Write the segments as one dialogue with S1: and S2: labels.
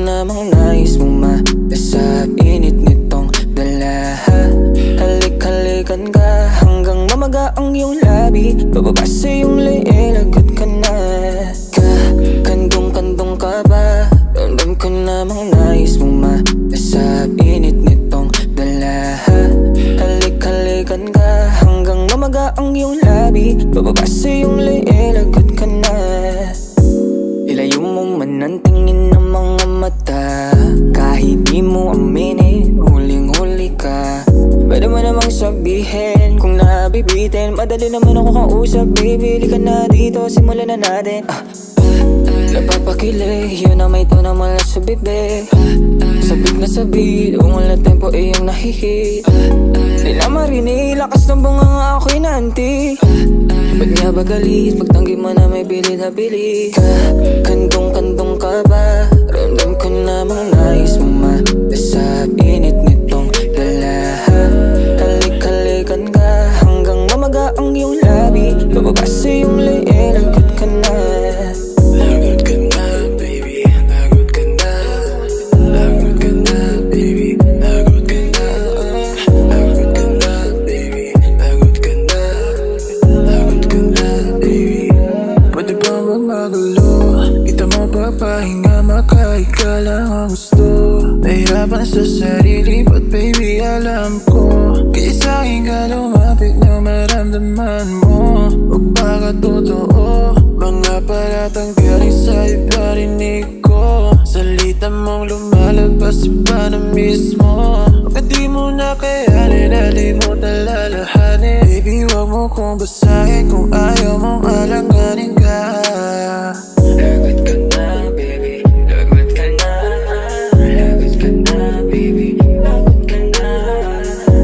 S1: namang nais mong malasap init nitong dala. Halik-halikan ka hanggang mamaga ang iyong labi. Bababa sa iyong leeg, lagot ka na. Kandong-kandong ka ba? Ramdam ko namang nais mong malasap init nitong dala. Halik-halikan ka hanggang mamaga ang iyong labi. Bababa sa iyong leeg, lagot ka na. Ilayo mo man ang tingin ng mga mata, kahit di mo aminin, huling-huli ka. Pwede mo namang sabihin kung nabibitin. Madali naman ako kausap, baby. Lika na dito, simulan na natin. Napapakilig, yun ang may tunang mula sa bibig. Sabik na sabik, ungal na tempo iyong nahihit. Di na marinig, lakas ng bunga nga ako'y nanti. Ba't nga ba galit, pagtanggi mo na may bilid na bili ka? Kandong-kandong ka ba? Ramdam ko namang nais mong malasap init nitong dala. Halik-halikan ka hanggang mamaga ang iyong labi. Bababa sa iyong leeg, lagot ka na. Lagot ka na, baby. Lagot ka na. Lagot ka na, baby. Lagot ka na. Lagot ka na, baby. Lagot ka na. Lagot ka na, baby. Pwede ba wag magulo? Kita mo papahinga, makaika lang ang gusto. Nahirapan sa sarili, but baby alam ko. Kaya sa'kin ka lumapit na maramdaman mo. O baka totoo, mga paratang galing sa iba rinig ko. Salita mong lumalabas iba na mismo. Bakit di mo na kayanin, alimot na lalahanin. Baby wag mo kong basahin kung ayaw mong alanganin ka. Lagot ka na, baby. Lagot ka na. Lagot ka na, baby. Lagot ka na.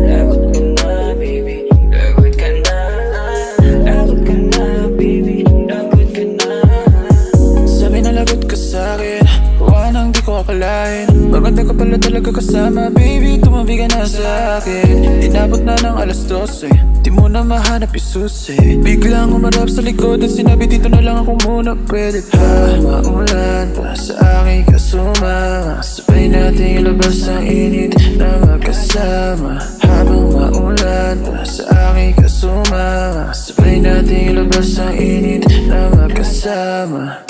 S1: Lagot ka na, baby. Lagot ka na. Lagot ka na, baby. Lagot ka na. Sabi na lagot ka sa'kin, kuha nang di ko akalain. Maganda ka pala talaga kasama, baby. Tumabi ka na sa'kin. Inabot na ng alas 12, di mo na mahanap yung susi. Biglang umarap sa likod at sinabi dito na lang ako muna. Pwede ba maulan pa sa aking kasuma? Sabay natin ilabas ang init na magkasama. Habang maulan pa sa aking kasuma, sabay natin ilabas ang init na magkasama.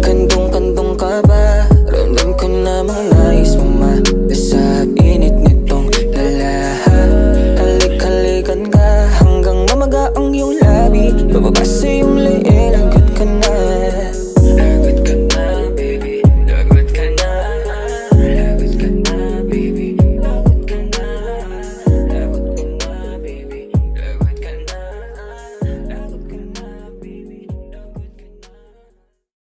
S1: Kandong-kandong ka ba? Ramdam ko namang